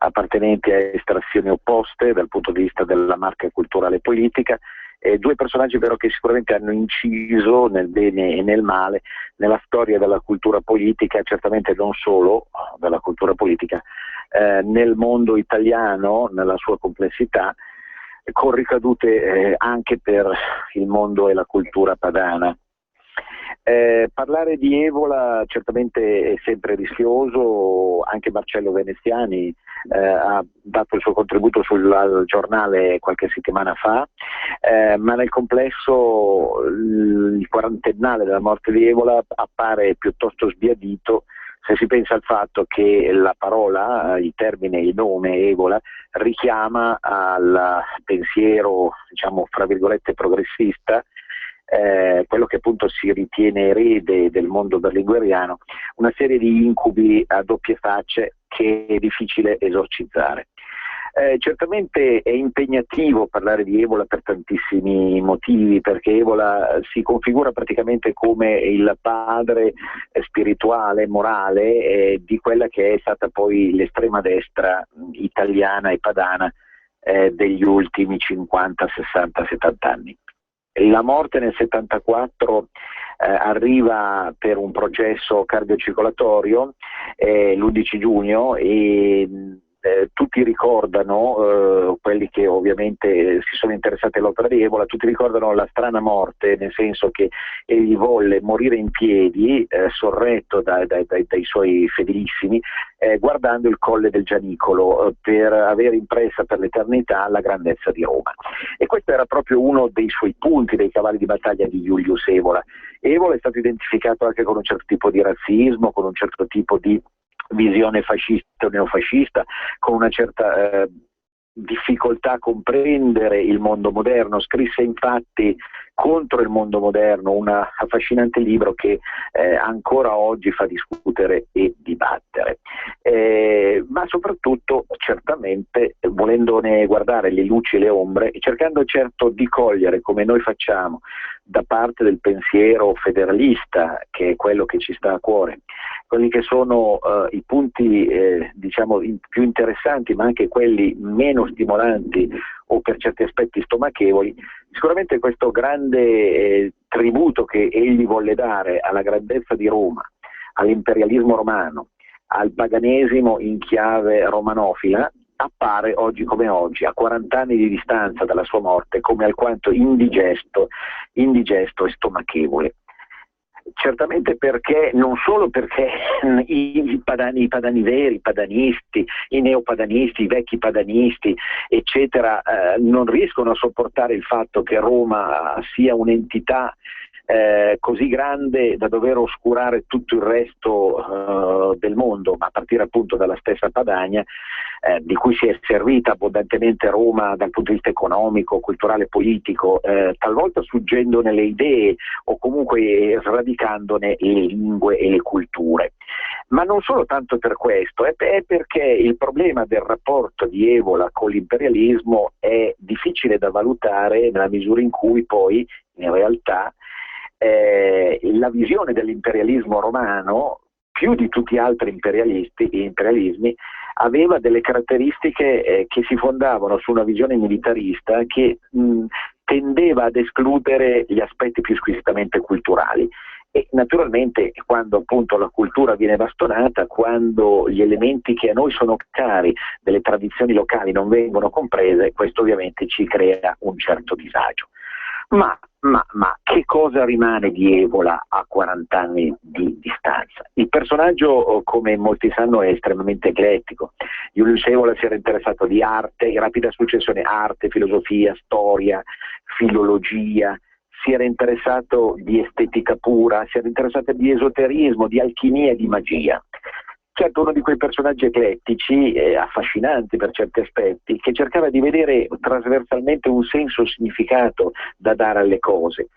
appartenenti a estrazioni opposte dal punto di vista della marca culturale e politica, due personaggi però che sicuramente hanno inciso nel bene e nel male nella storia della cultura politica, certamente non solo della cultura politica, nel mondo italiano, nella sua complessità, con ricadute anche per il mondo e la cultura padana. Parlare di Evola certamente è sempre rischioso, anche Marcello Veneziani ha dato il suo contributo sul giornale qualche settimana fa, ma nel complesso il quarantennale della morte di Evola appare piuttosto sbiadito se si pensa al fatto che la parola, il termine, il nome Evola richiama al pensiero, diciamo, fra virgolette progressista, quello che appunto si ritiene erede del mondo berlingueriano, una serie di incubi a doppie facce che è difficile esorcizzare. Certamente è impegnativo parlare di Evola per tantissimi motivi, perché Evola si configura praticamente come il padre spirituale, morale di quella che è stata poi l'estrema destra italiana e padana degli ultimi 50, 60, 70 anni. La morte nel 74 arriva per un processo cardiocircolatorio l'11 giugno e tutti ricordano, quelli che ovviamente si sono interessati all'opera di Evola, tutti ricordano la strana morte, nel senso che egli volle morire in piedi, sorretto dai suoi fedelissimi, guardando il colle del Gianicolo, per avere impressa per l'eternità la grandezza di Roma. E questo era proprio uno dei suoi punti, dei cavalli di battaglia di Julius Evola. Evola è stato identificato anche con un certo tipo di razzismo, con un certo tipo di visione fascista o neofascista, con una certa difficoltà a comprendere il mondo moderno. Scrisse infatti contro il mondo moderno un affascinante libro che ancora oggi fa discutere e dibattere, ma soprattutto certamente volendone guardare le luci e le ombre, cercando certo di cogliere, come noi facciamo da parte del pensiero federalista, che è quello che ci sta a cuore, quelli che sono i punti diciamo più interessanti, ma anche quelli meno stimolanti o per certi aspetti stomachevoli. Sicuramente questo grande tributo che egli volle dare alla grandezza di Roma, all'imperialismo romano, al paganesimo in chiave romanofila, appare oggi come oggi, a 40 anni di distanza dalla sua morte, come alquanto indigesto e stomachevole. Certamente perché, non solo perché i padani veri, i padanisti, i neopadanisti, i vecchi padanisti, eccetera, non riescono a sopportare il fatto che Roma sia un'entità così grande da dover oscurare tutto il resto del mondo, a partire appunto dalla stessa Padania, di cui si è servita abbondantemente Roma dal punto di vista economico, culturale, politico, talvolta suggendone le idee o comunque sradicandone le lingue e le culture. Ma non solo tanto per questo, è perché il problema del rapporto di Evola con l'imperialismo è difficile da valutare nella misura in cui poi in realtà la visione dell'imperialismo romano, più di tutti gli altri imperialismi, aveva delle caratteristiche che si fondavano su una visione militarista che tendeva ad escludere gli aspetti più squisitamente culturali. E naturalmente quando appunto la cultura viene bastonata, quando gli elementi che a noi sono cari delle tradizioni locali non vengono comprese, questo ovviamente ci crea un certo disagio. Ma che cosa rimane di Evola a 40 anni di distanza? Il personaggio, come molti sanno, è estremamente eclettico. Julius Evola si era interessato di arte, in rapida successione arte, filosofia, storia, filologia, si era interessato di estetica pura, si era interessato di esoterismo, di alchimia e di magia. Certo, uno di quei personaggi eclettici, affascinanti per certi aspetti, che cercava di vedere trasversalmente un senso, un significato da dare alle cose.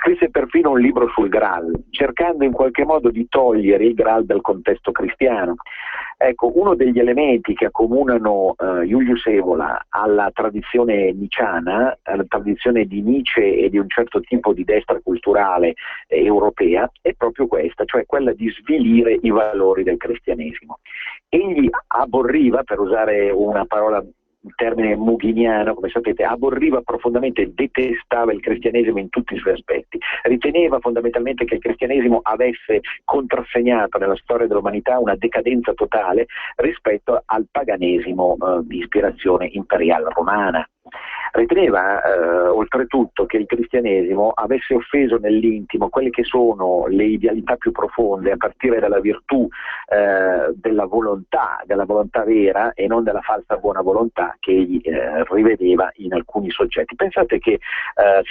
scrisse perfino un libro sul Graal, cercando in qualche modo di togliere il Graal dal contesto cristiano. Ecco, uno degli elementi che accomunano Julius Evola alla tradizione nicciana, alla tradizione di Nietzsche e di un certo tipo di destra culturale europea, è proprio questa, cioè quella di svilire i valori del cristianesimo. Egli aborriva, per usare una parola, un termine mughiniano, come sapete, aborriva profondamente, detestava il cristianesimo in tutti i suoi aspetti, riteneva fondamentalmente che il cristianesimo avesse contrassegnato nella storia dell'umanità una decadenza totale rispetto al paganesimo di ispirazione imperiale romana. Riteneva oltretutto che il cristianesimo avesse offeso nell'intimo quelle che sono le idealità più profonde, a partire dalla virtù della volontà vera e non della falsa buona volontà che egli rivedeva in alcuni soggetti. Pensate che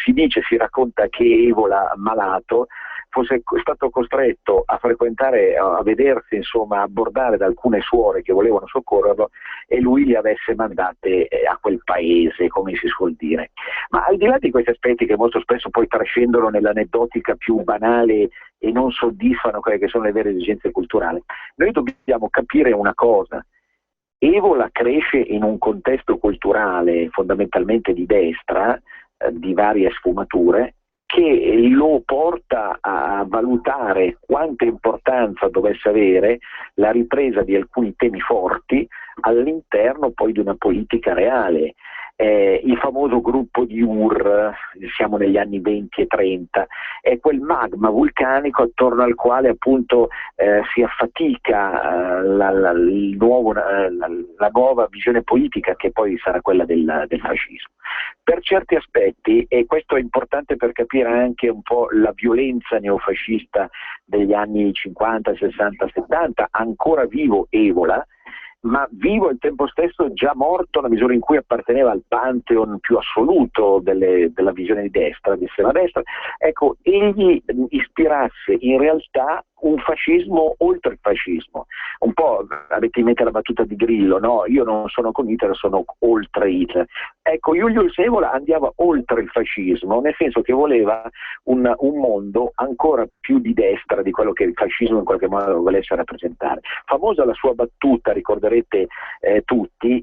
si racconta che Evola, malato, fosse stato costretto a frequentare, a vedersi insomma abbordare da alcune suore che volevano soccorrerlo e lui li avesse mandate a quel paese, come si suol dire. Ma al di là di questi aspetti che molto spesso poi trascendono nell'aneddotica più banale e non soddisfano quelle che sono le vere esigenze culturali, noi dobbiamo capire una cosa: Evola cresce in un contesto culturale fondamentalmente di destra, di varie sfumature, che lo porta a valutare quanta importanza dovesse avere la ripresa di alcuni temi forti all'interno poi di una politica reale. Il famoso gruppo di Ur, siamo negli anni 20 e 30, è quel magma vulcanico attorno al quale appunto si affatica la nuova visione politica, che poi sarà quella del fascismo. Per certi aspetti, e questo è importante per capire anche un po' la violenza neofascista degli anni 50, 60, 70, ancora vivo Evola, ma vivo al tempo stesso già morto nella misura in cui apparteneva al pantheon più assoluto della visione di destra, di estrema destra. Ecco, egli ispirasse in realtà un fascismo oltre il fascismo. Un po' avete in mente la battuta di Grillo, no? Io non sono con Hitler, sono oltre Hitler. Ecco, Julius Evola andava oltre il fascismo, nel senso che voleva un mondo ancora più di destra di quello che il fascismo in qualche modo volesse rappresentare. Famosa la sua battuta, ricorderete tutti,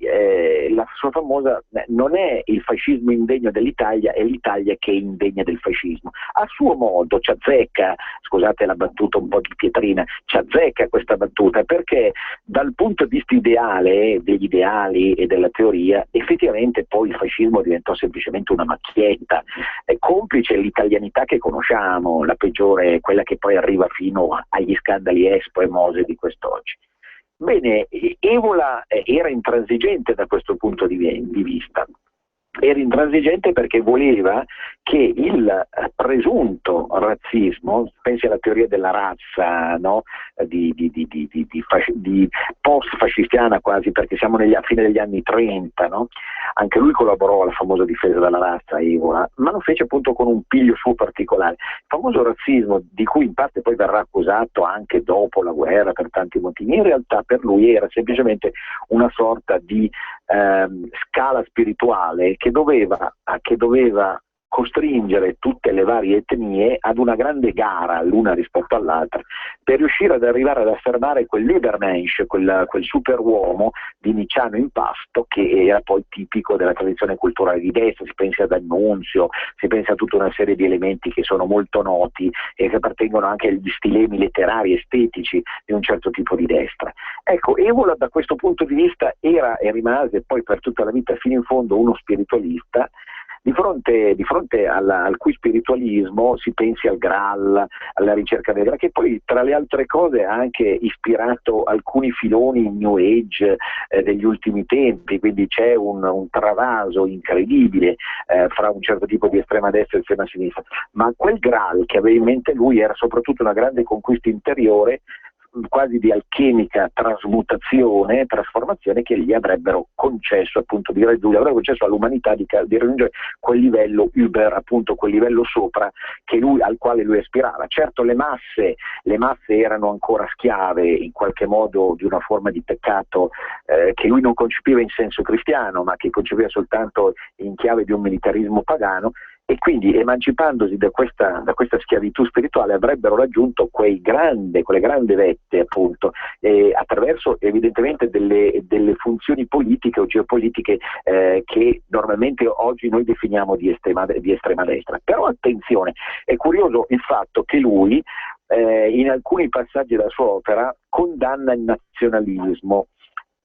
la sua famosa: non è il fascismo indegno dell'Italia, è l'Italia che è indegna del fascismo. A suo modo ci azzecca, scusate la battuta un po' di pietrina, ci azzecca questa battuta, perché dal punto di vista ideale, degli ideali e della teoria, effettivamente poi il fascismo diventò semplicemente una macchietta, complice l'italianità che conosciamo, la peggiore, quella che poi arriva fino agli scandali Expo e Mose di quest'oggi. Bene, Evola era intransigente da questo punto di vista. Era intransigente perché voleva che il presunto razzismo, pensi alla teoria della razza, no? di post-fascistiana quasi, perché siamo a fine degli anni 30, no? Anche lui collaborò alla famosa difesa della razza, Evola, ma lo fece appunto con un piglio suo particolare. Il famoso razzismo, di cui in parte poi verrà accusato anche dopo la guerra per tanti motivi, in realtà per lui era semplicemente una sorta di scala spirituale che doveva costringere tutte le varie etnie ad una grande gara l'una rispetto all'altra per riuscire ad arrivare ad affermare quel Übermensch, quel superuomo di Nicciano Impasto, che era poi tipico della tradizione culturale di destra. Si pensa ad Annunzio, si pensa a tutta una serie di elementi che sono molto noti e che appartengono anche agli stilemi letterari estetici di un certo tipo di destra. Ecco, Evola da questo punto di vista era e rimase poi per tutta la vita fino in fondo uno spiritualista. Di fronte al cui spiritualismo si pensi al Graal, alla ricerca del Graal, che poi tra le altre cose ha anche ispirato alcuni filoni New Age degli ultimi tempi, quindi c'è un travaso incredibile fra un certo tipo di estrema destra e estrema sinistra, ma quel Graal che aveva in mente lui era soprattutto una grande conquista interiore, quasi di alchemica trasmutazione, trasformazione, che gli avrebbero concesso appunto avrebbero concesso all'umanità di raggiungere quel livello Uber, appunto quel livello sopra al quale lui aspirava. Certo, le masse erano ancora schiave in qualche modo di una forma di peccato che lui non concepiva in senso cristiano, ma che concepiva soltanto in chiave di un militarismo pagano, e quindi emancipandosi da questa schiavitù spirituale avrebbero raggiunto quelle grandi vette appunto, attraverso evidentemente delle funzioni politiche o geopolitiche che normalmente oggi noi definiamo di estrema destra. Però attenzione, è curioso il fatto che lui in alcuni passaggi della sua opera condanna il nazionalismo.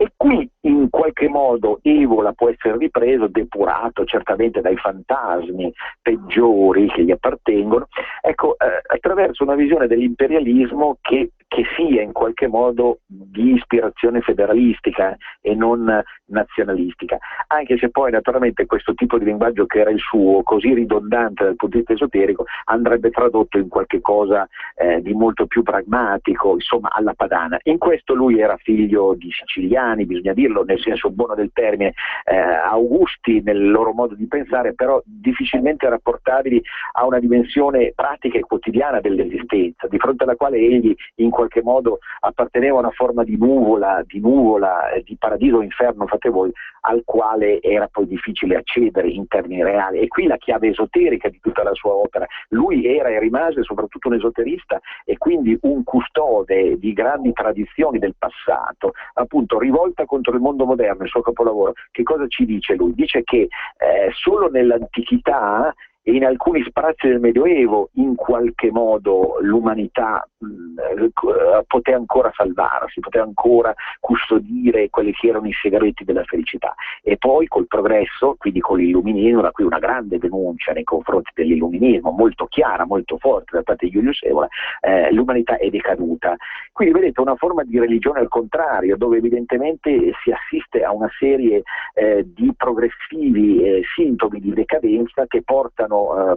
E qui in qualche modo Evola può essere ripreso, depurato certamente dai fantasmi peggiori che gli appartengono, ecco, attraverso una visione dell'imperialismo che sia in qualche modo di ispirazione federalistica e non nazionalistica, anche se poi naturalmente questo tipo di linguaggio che era il suo, così ridondante dal punto di vista esoterico, andrebbe tradotto in qualche cosa di molto più pragmatico, insomma alla padana. In questo lui era figlio di siciliani, bisogna dirlo nel senso buono del termine, augusti nel loro modo di pensare, però difficilmente rapportabili a una dimensione pratica e quotidiana dell'esistenza, di fronte alla quale egli in qualche modo apparteneva a una forma di nuvola, di paradiso o inferno, fate voi, al quale era poi difficile accedere in termini reali. E qui la chiave esoterica di tutta la sua opera. Lui era e rimase soprattutto un esoterista e quindi un custode di grandi tradizioni del passato, appunto rivolta contro il mondo moderno, il suo capolavoro. Che cosa ci dice lui? Dice che solo nell'antichità e in alcuni spazi del Medioevo in qualche modo l'umanità poté ancora salvarsi, poté ancora custodire quelli che erano i segreti della felicità, e poi col progresso, quindi con l'illuminismo, da qui una grande denuncia nei confronti dell'illuminismo, molto chiara, molto forte da parte di Julius Evola, l'umanità è decaduta. Quindi vedete una forma di religione al contrario, dove evidentemente si assiste a una serie di progressivi sintomi di decadenza che portano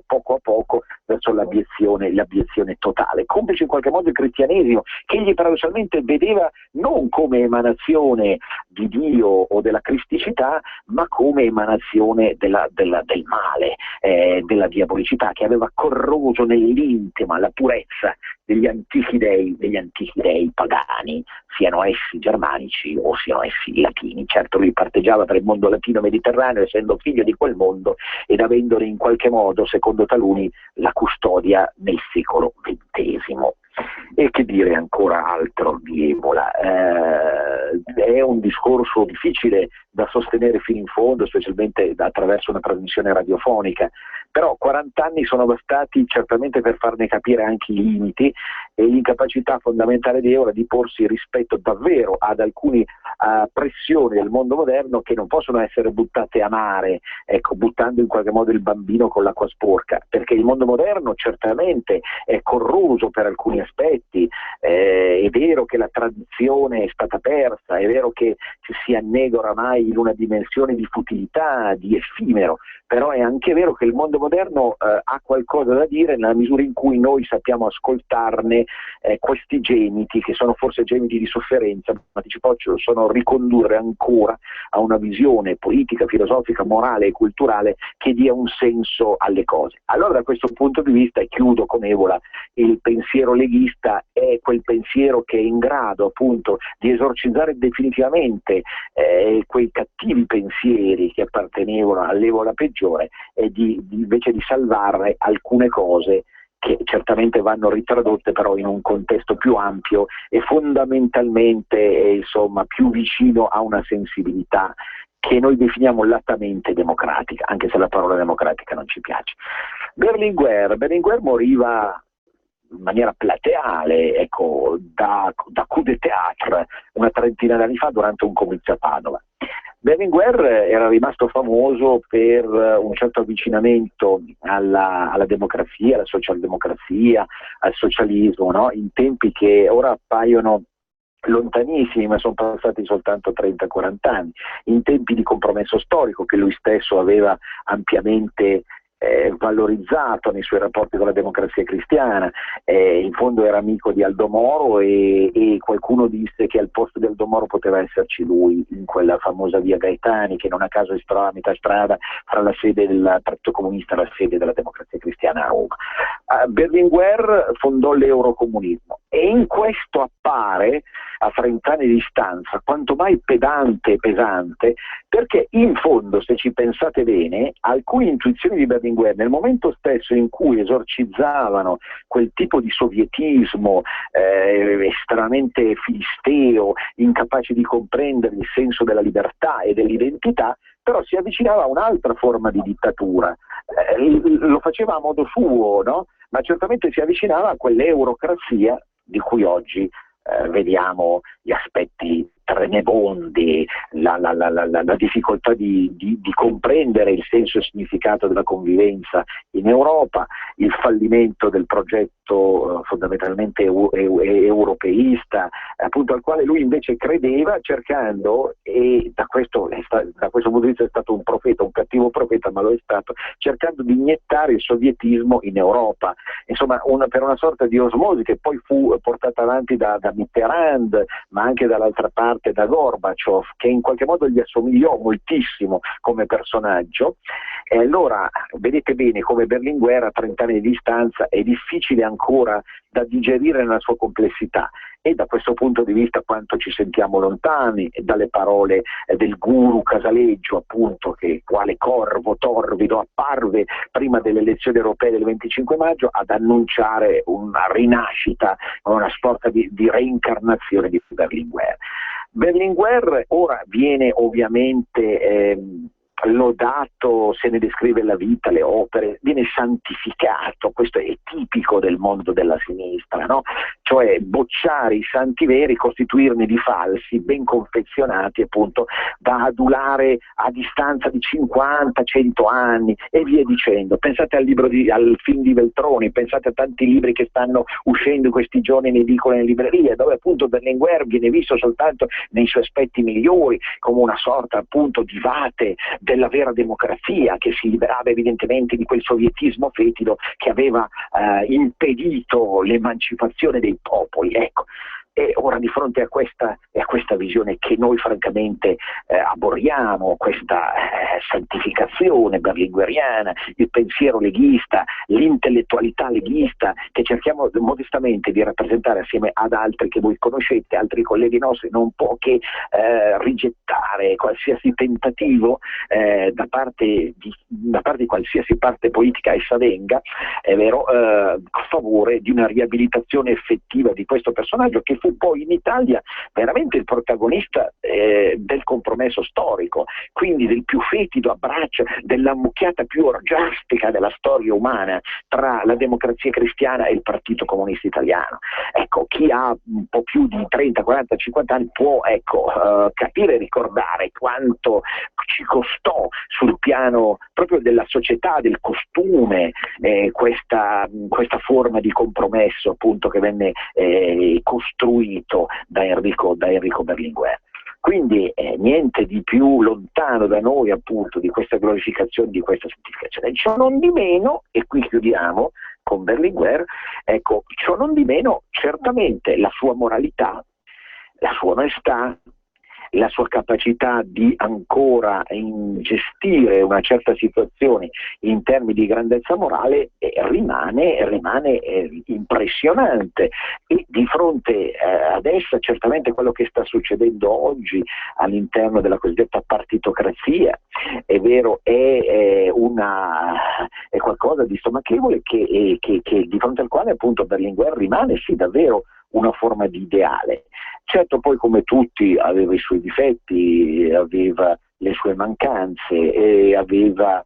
poco a poco verso l'abiezione totale, complice in qualche modo il cristianesimo, che egli paradossalmente vedeva non come emanazione di Dio o della cristicità, ma come emanazione del male, della diabolicità, che aveva corroso nell'intima la purezza degli antichi dei pagani, siano essi germanici o siano essi latini. Certo lui parteggiava tra il mondo latino mediterraneo, essendo figlio di quel mondo ed avendone in qualche modo, secondo taluni, la custodia nel secolo XX. E che dire ancora altro di Evola? È un discorso difficile da sostenere fino in fondo, specialmente attraverso una trasmissione radiofonica, però 40 anni sono bastati certamente per farne capire anche i limiti e l'incapacità fondamentale di Evola di porsi rispetto davvero ad alcune pressioni del mondo moderno che non possono essere buttate a mare, ecco, buttando in qualche modo il bambino con l'acqua sporca, perché il mondo moderno certamente è corroso per alcuni aspetti, è vero che la tradizione è stata persa, è vero che ci si annega oramai in una dimensione di futilità, di effimero, però è anche vero che il mondo moderno ha qualcosa da dire nella misura in cui noi sappiamo ascoltarne questi gemiti, che sono forse gemiti di sofferenza, ma ci possono ricondurre ancora a una visione politica, filosofica, morale e culturale che dia un senso alle cose. Allora da questo punto di vista, e chiudo con Evola, il pensiero leghista è quel pensiero che è in grado appunto di esorcizzare definitivamente quei cattivi pensieri che appartenevano all'Evola peggiore e invece di salvarne alcune cose che certamente vanno ritradotte però in un contesto più ampio e fondamentalmente insomma più vicino a una sensibilità che noi definiamo lattamente democratica, anche se la parola democratica non ci piace. Berlinguer moriva in maniera plateale, ecco, da coup de théâtre una trentina d'anni fa durante un comizio a Padova. Berlinguer era rimasto famoso per un certo avvicinamento alla democrazia, alla socialdemocrazia, al socialismo, no? In tempi che ora appaiono lontanissimi, ma sono passati soltanto 30-40 anni, in tempi di compromesso storico che lui stesso aveva ampiamente valorizzato nei suoi rapporti con la democrazia cristiana. In fondo era amico di Aldo Moro e qualcuno disse che al posto di Aldo Moro poteva esserci lui in quella famosa via Gaetani, che non a caso si trova a metà strada fra la sede del Partito Comunista e la sede della democrazia cristiana a Roma. Berlinguer fondò l'eurocomunismo E in questo appare, a 30 anni di distanza, quanto mai pedante e pesante, perché in fondo, se ci pensate bene, alcune intuizioni di Berlinguer, nel momento stesso in cui esorcizzavano quel tipo di sovietismo estremamente filisteo, incapace di comprendere il senso della libertà e dell'identità, però si avvicinava a un'altra forma di dittatura. Lo faceva a modo suo, no? Ma certamente si avvicinava a quell'eurocrazia di cui oggi vediamo gli aspetti tremebondi, la difficoltà di comprendere il senso e il significato della convivenza in Europa, il fallimento del progetto fondamentalmente europeista, appunto al quale lui invece credeva, cercando, e da questo punto di vista è stato un profeta, un cattivo profeta, ma lo è stato, cercando di iniettare il sovietismo in Europa, insomma per una sorta di osmosi che poi fu portata avanti da Mitterrand, ma anche dall'altra parte da Gorbaciov, che in qualche modo gli assomigliò moltissimo come personaggio. E allora vedete bene come Berlinguer a 30 anni di distanza è difficile ancora da digerire nella sua complessità, e da questo punto di vista quanto ci sentiamo lontani dalle parole del guru Casaleggio, appunto, che quale corvo torbido apparve prima delle elezioni europee del 25 maggio ad annunciare una rinascita, una sorta di reincarnazione di Berlinguer. Berlinguer ora viene ovviamente lodato, se ne descrive la vita, le opere, viene santificato, questo è tipico del mondo della sinistra, no? Cioè bocciare i santi veri, costituirne di falsi, ben confezionati, appunto, da adulare a distanza di 50-100 anni e via dicendo. Pensate al film di Veltroni, pensate a tanti libri che stanno uscendo in questi giorni in edicola e in libreria, dove appunto Berlinguer viene visto soltanto nei suoi aspetti migliori, come una sorta appunto di vate della vera democrazia, che si liberava evidentemente di quel sovietismo fetido che aveva impedito l'emancipazione dei popoli. Ecco. E ora di fronte a questa visione che noi francamente aborriamo, questa santificazione berlingueriana, il pensiero leghista, l'intellettualità leghista, che cerchiamo modestamente di rappresentare assieme ad altri che voi conoscete, altri colleghi nostri, non può che rigettare qualsiasi tentativo da parte di qualsiasi parte politica essa venga, è vero, a favore di una riabilitazione effettiva di questo personaggio, che fu poi in Italia veramente il protagonista del compromesso storico, quindi del più fetido abbraccio, dell'ammucchiata più orgiastica della storia umana tra la Democrazia Cristiana e il Partito Comunista Italiano. Ecco, chi ha un po' più di 30, 40, 50 anni può capire e ricordare quanto ci costò sul piano proprio della società, del costume, questa forma di compromesso appunto che venne costruito da Enrico Berlinguer. Quindi niente di più lontano da noi appunto di questa glorificazione, di questa santificazione. Ciò non di meno, e qui chiudiamo con Berlinguer, ecco, ciò non di meno certamente la sua moralità, la sua onestà, la sua capacità di ancora gestire una certa situazione in termini di grandezza morale rimane impressionante, e di fronte ad essa certamente quello che sta succedendo oggi all'interno della cosiddetta partitocrazia è vero, è qualcosa di stomachevole che di fronte al quale appunto Berlinguer rimane sì davvero una forma di ideale. Certo, poi come tutti aveva i suoi difetti, aveva le sue mancanze e aveva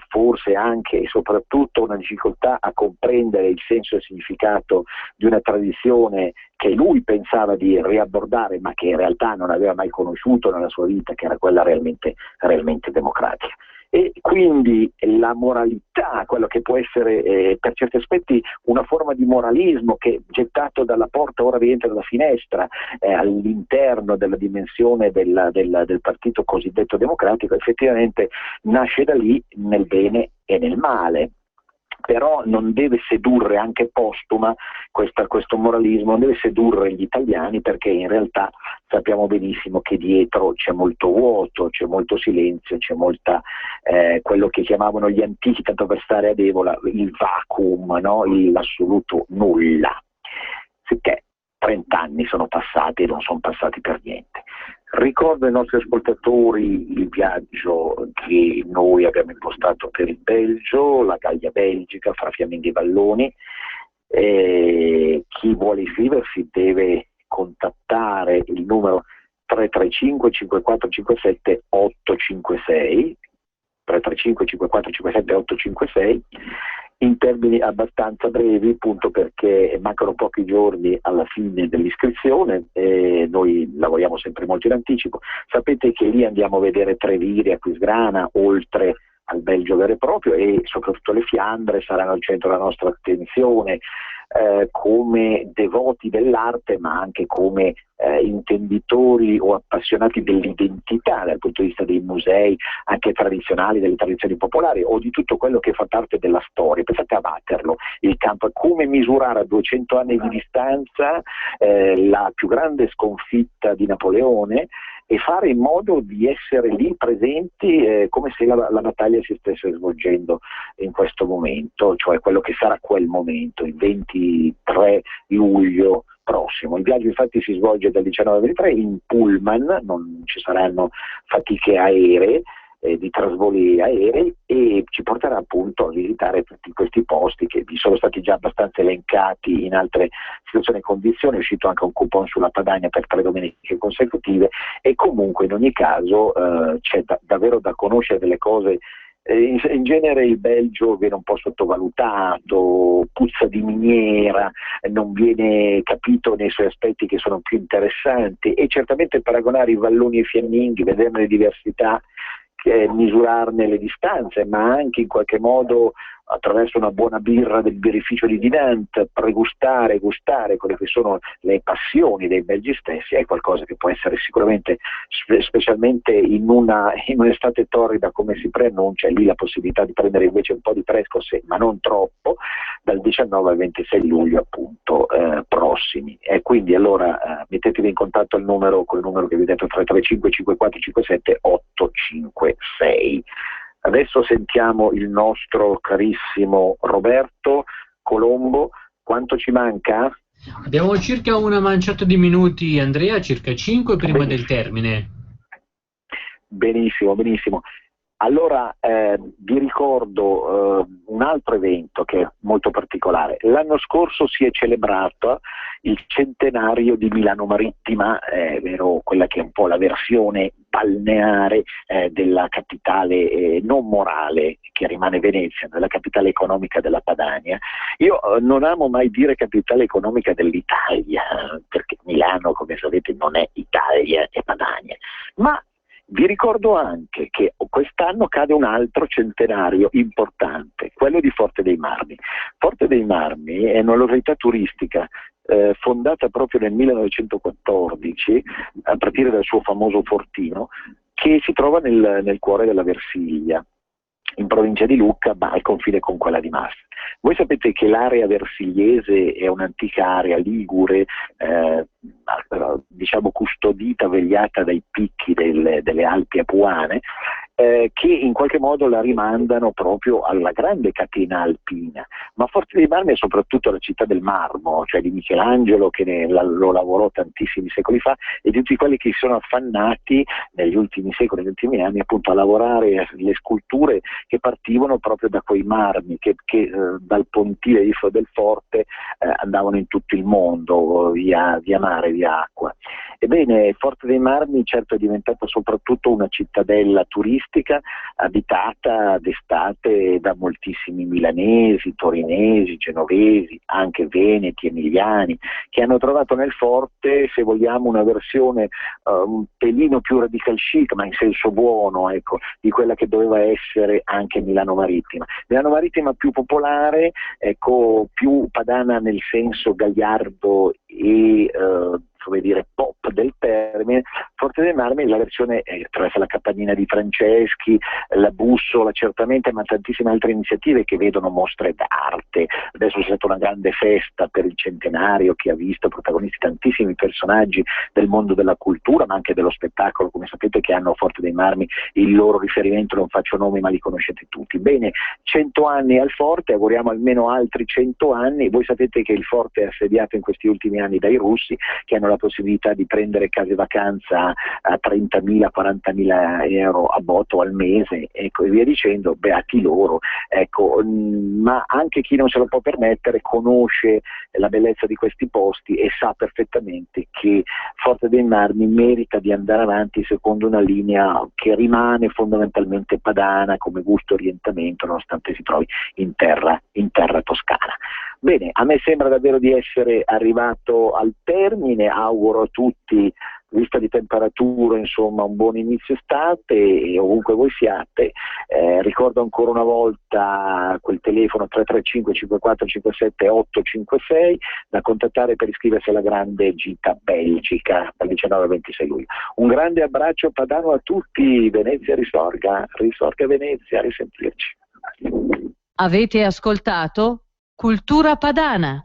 forse anche e soprattutto una difficoltà a comprendere il senso e il significato di una tradizione che lui pensava di riabbordare, ma che in realtà non aveva mai conosciuto nella sua vita, che era quella realmente democratica. E quindi la moralità, quello che può essere per certi aspetti una forma di moralismo che gettato dalla porta ora rientra dalla finestra all'interno della dimensione del partito cosiddetto democratico, effettivamente nasce da lì nel bene e nel male. Però non deve sedurre, anche postuma, questo moralismo, non deve sedurre gli italiani, perché in realtà sappiamo benissimo che dietro c'è molto vuoto, c'è molto silenzio, c'è molta quello che chiamavano gli antichi, tanto per stare ad Evola, il vacuum, no? L'assoluto nulla. sicché 30 anni sono passati e non sono passati per niente. Ricordo ai nostri ascoltatori il viaggio che noi abbiamo impostato per il Belgio, la Gallia Belgica fra Fiamminghi e Valloni. Chi vuole iscriversi deve contattare il numero 335 5457 856, 335 5457 856, in termini abbastanza brevi, appunto perché mancano pochi giorni alla fine dell'iscrizione e noi lavoriamo sempre molto in anticipo. Sapete che lì andiamo a vedere Treviri, Aquisgrana, oltre al Belgio vero e proprio, e soprattutto le Fiandre saranno al centro della nostra attenzione, come devoti dell'arte, ma anche come intenditori o appassionati dell'identità dal punto di vista dei musei, anche tradizionali, delle tradizioni popolari o di tutto quello che fa parte della storia. Pensate a Waterloo, il campo, come misurare a 200 anni di distanza la più grande sconfitta di Napoleone e fare in modo di essere lì presenti come se la battaglia si stesse svolgendo in questo momento, cioè quello che sarà quel momento, il 23 luglio prossimo. Il viaggio infatti si svolge dal 19 al 23 in pullman, non ci saranno fatiche aeree, di trasvoli aerei, e ci porterà appunto a visitare tutti questi posti che vi sono stati già abbastanza elencati in altre situazioni e condizioni. È uscito anche un coupon sulla Padania per 3 domeniche consecutive, e comunque in ogni caso c'è davvero da conoscere delle cose. In genere il Belgio viene un po' sottovalutato, puzza di miniera, non viene capito nei suoi aspetti che sono più interessanti, e certamente paragonare i valloni e i fiamminghi, vederne le diversità, misurarne le distanze, ma anche in qualche modo attraverso una buona birra del birrificio di Dinant pregustare, gustare quelle che sono le passioni dei belgi stessi, è qualcosa che può essere sicuramente, specialmente in un'estate torrida come si preannuncia, lì la possibilità di prendere invece un po' di fresco, ma non troppo, dal 19 al 26 luglio appunto prossimi. E quindi allora mettetevi in contatto col numero che vi ho detto, 335 5457 856. Adesso sentiamo il nostro carissimo Roberto Colombo. Quanto ci manca? Abbiamo circa una manciata di minuti, Andrea, circa 5 prima del Benissimo. termine. Benissimo, benissimo. Allora vi ricordo un altro evento che è molto particolare. L'anno scorso si è celebrato il centenario di Milano Marittima, vero, quella che è un po' la versione balneare della capitale non morale, che rimane Venezia, della capitale economica della Padania. Io non amo mai dire capitale economica dell'Italia, perché Milano, come sapete, non è Italia, è Padania, ma vi ricordo anche che quest'anno cade un altro centenario importante, quello di Forte dei Marmi. Forte dei Marmi è una località turistica fondata proprio nel 1914, a partire dal suo famoso fortino, che si trova nel cuore della Versilia, in provincia di Lucca, ma al confine con quella di Massa. Voi sapete che l'area versigliese è un'antica area ligure, diciamo custodita, vegliata dai picchi delle Alpi Apuane, che in qualche modo la rimandano proprio alla grande catena alpina. Ma Forte dei Marmi è soprattutto la città del marmo, cioè di Michelangelo, che lo lavorò tantissimi secoli fa, e di tutti quelli che si sono affannati negli ultimi secoli, negli ultimi anni, appunto a lavorare le sculture che partivano proprio da quei marmi che dal pontile del forte andavano in tutto il mondo, via mare, via acqua. Ebbene, Forte dei Marmi certo è diventata soprattutto una cittadella turistica, abitata d'estate da moltissimi milanesi, torinesi, genovesi, anche veneti, emiliani, che hanno trovato nel forte, se vogliamo, una versione un pelino più radical chic, ma in senso buono, ecco, di quella che doveva essere anche Milano Marittima. Milano Marittima più popolare, ecco, più padana nel senso gagliardo e come dire, pop del termine, Forte dei Marmi, la versione attraverso la Campanina di Franceschi, la Bussola certamente, ma tantissime altre iniziative che vedono mostre d'arte. Adesso c'è stata una grande festa per il centenario che ha visto protagonisti tantissimi personaggi del mondo della cultura, ma anche dello spettacolo, come sapete, che hanno a Forte dei Marmi il loro riferimento, non faccio nomi ma li conoscete tutti. Bene, 100 anni al Forte, auguriamo almeno altri 100 anni. Voi sapete che il Forte è assediato in questi ultimi anni dai russi, che hanno la possibilità di prendere case vacanza a 30.000, 40.000 euro a botto al mese, ecco, e via dicendo, beati loro, ecco, ma anche chi non se lo può permettere conosce la bellezza di questi posti e sa perfettamente che Forte dei Marmi merita di andare avanti secondo una linea che rimane fondamentalmente padana come gusto e orientamento, nonostante si trovi in terra toscana. Bene, a me sembra davvero di essere arrivato al termine, auguro a tutti, vista di temperatura, insomma, un buon inizio estate e ovunque voi siate. Ricordo ancora una volta quel telefono 335 5457 856 da contattare per iscriversi alla grande gita belgica dal 19 al 26 luglio. Un grande abbraccio padano a tutti, Venezia risorga Venezia, a risentirci. Avete ascoltato Cultura Padana.